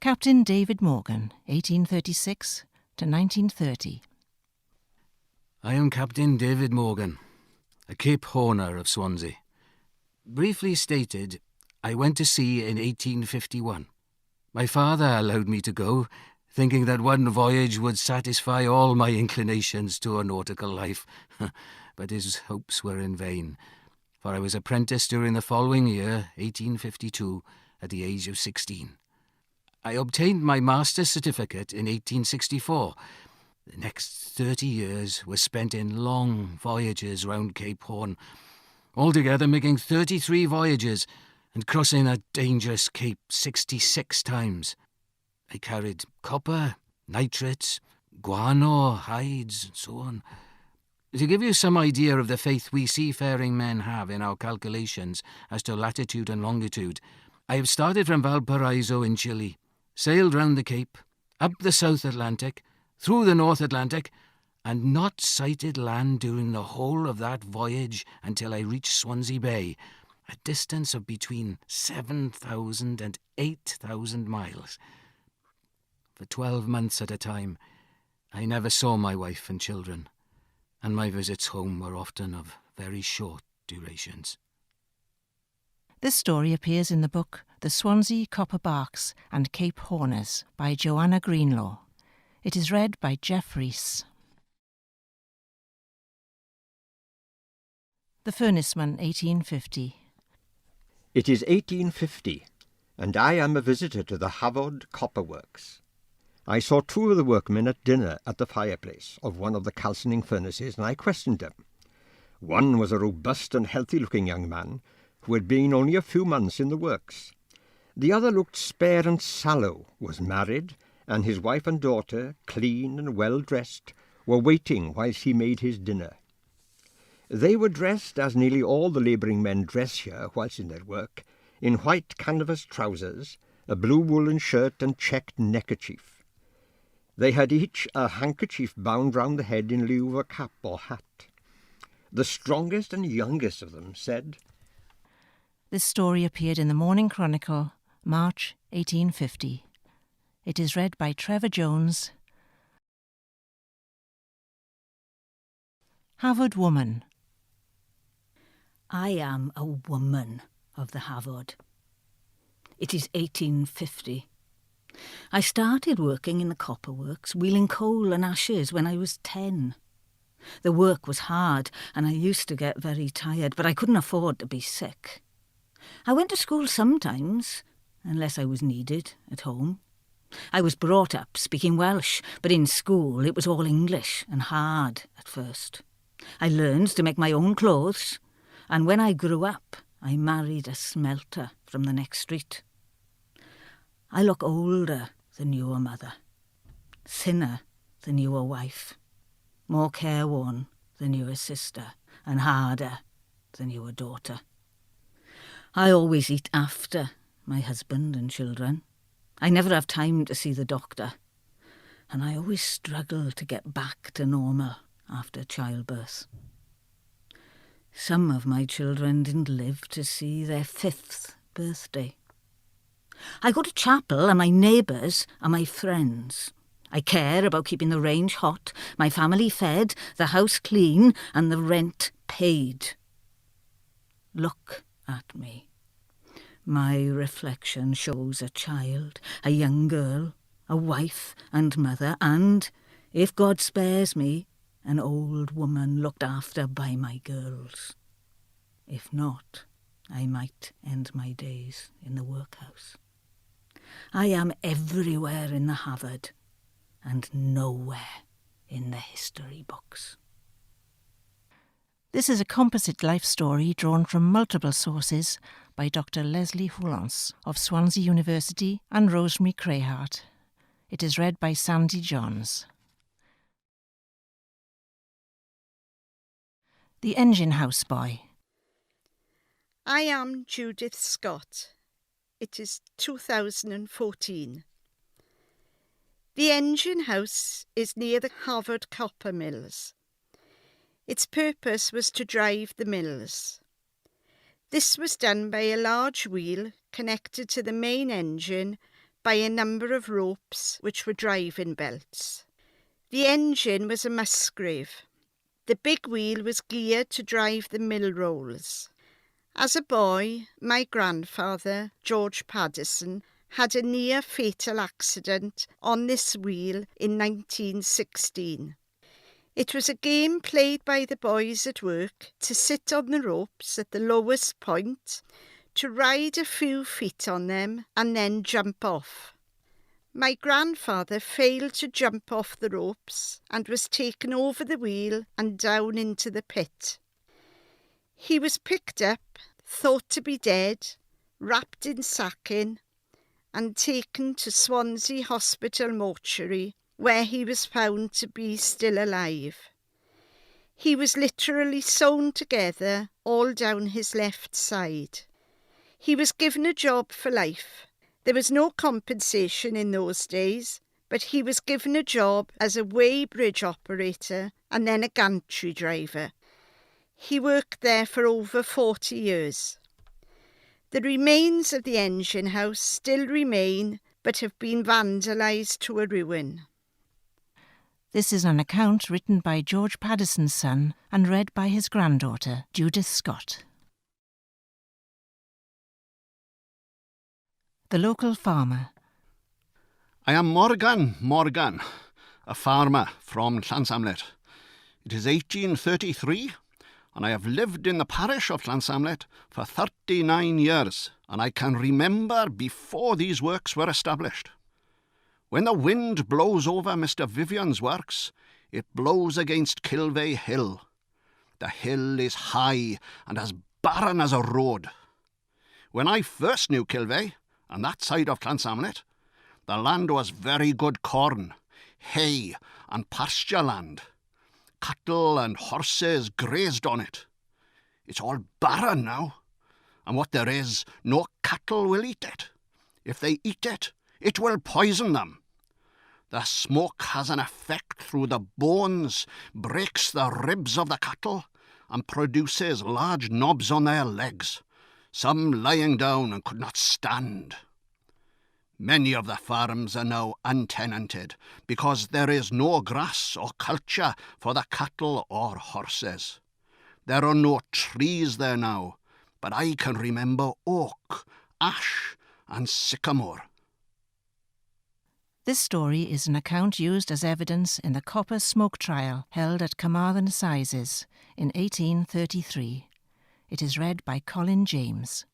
Captain David Morgan, 1836 to 1930. I am Captain David Morgan, a Cape Horner of Swansea. Briefly stated, I went to sea in 1851. My father allowed me to go, thinking that one voyage would satisfy all my inclinations to a nautical life. But his hopes were in vain, for I was apprenticed during the following year, 1852, at the age of 16. I obtained my master's certificate in 1864. The next 30 years were spent in long voyages round Cape Horn, altogether making 33 voyages and crossing that dangerous cape 66 times. I carried copper, nitrates, guano, hides, and so on. To give you some idea of the faith we seafaring men have in our calculations as to latitude and longitude, I have started from Valparaiso in Chile, sailed round the Cape, up the South Atlantic, through the North Atlantic, and not sighted land during the whole of that voyage until I reached Swansea Bay, a distance of between 7,000 and 8,000 miles. For 12 months at a time, I never saw my wife and children, and my visits home were often of very short durations. This story appears in the book The Swansea Copper Barks and Cape Horners by Joanna Greenlaw. It is read by Jeff Rees. The Furnaceman, 1850. It is 1850, and I am a visitor to the Havod Copper Works. I saw two of the workmen at dinner at the fireplace of one of the calcining furnaces, and I questioned them. One was a robust and healthy-looking young man who had been only a few months in the works. The other looked spare and sallow, was married, and his wife and daughter, clean and well-dressed, were waiting whilst he made his dinner. They were dressed, as nearly all the labouring men dress here whilst in their work, in white canvas trousers, a blue woollen shirt and checked neckerchief. They had each a handkerchief bound round the head in lieu of a cap or hat. The strongest and youngest of them said, This story appeared in the Morning Chronicle, March 1850. It is read by Trevor Jones. Havod Woman. I am a woman of the Havod. It is 1850. I started working in the copper works, wheeling coal and ashes when I was 10. The work was hard, and I used to get very tired, but I couldn't afford to be sick. I went to school sometimes, unless I was needed at home. I was brought up speaking Welsh, but in school it was all English and hard at first. I learned to make my own clothes, and when I grew up, I married a smelter from the next street. I look older than your mother, thinner than your wife, more careworn than your sister, and harder than your daughter. I always eat after my husband and children. I never have time to see the doctor, and I always struggle to get back to normal after childbirth. Some of my children didn't live to see their 5th birthday. I go to chapel, and my neighbours are my friends. I care about keeping the range hot, my family fed, the house clean, and the rent paid. Look at me. My reflection shows a child, a young girl, a wife and mother, and, if God spares me, an old woman looked after by my girls. If not, I might end my days in the workhouse. I am everywhere in the Havod, and nowhere in the history books. This is a composite life story drawn from multiple sources by Dr. Leslie Houlance of Swansea University and Rosemary Crayhart. It is read by Sandy Johns. The Engine House Boy. I am Judith Scott. It is 2014. The engine house is near the Havod Copper Mills. Its purpose was to drive the mills. This was done by a large wheel connected to the main engine by a number of ropes which were driving belts. The engine was a Musgrave. The big wheel was geared to drive the mill rolls. As a boy, my grandfather, George Paddison, had a near-fatal accident on this wheel in 1916. It was a game played by the boys at work to sit on the ropes at the lowest point, to ride a few feet on them and then jump off. My grandfather failed to jump off the ropes and was taken over the wheel and down into the pit. He was picked up, thought to be dead, wrapped in sacking, and taken to Swansea Hospital mortuary, where he was found to be still alive. He was literally sewn together all down his left side. He was given a job for life. There was no compensation in those days, but he was given a job as a weighbridge operator and then a gantry driver. He worked there for over 40 years. The remains of the engine house still remain, but have been vandalised to a ruin. This is an account written by George Paddison's son and read by his granddaughter, Judith Scott. The local farmer. I am Morgan, a farmer from Llansamlet. It is 1833, and I have lived in the parish of Llansamlet for 39 years, and I can remember before these works were established. When the wind blows over Mr. Vivian's works, it blows against Kilvey Hill. The hill is high and as barren as a road. When I first knew Kilvey, and that side of Llansamlet, the land was very good corn, hay and pasture land. Cattle and horses grazed on it. It's all barren now, and what there is, no cattle will eat it. If they eat it, it will poison them. The smoke has an effect through the bones, breaks the ribs of the cattle, and produces large knobs on their legs, some lying down and could not stand. Many of the farms are now untenanted because there is no grass or culture for the cattle or horses. There are no trees there now, but I can remember oak, ash, and sycamore. This story is an account used as evidence in the copper smoke trial held at Carmarthen Assizes in 1833. It is read by Colin James.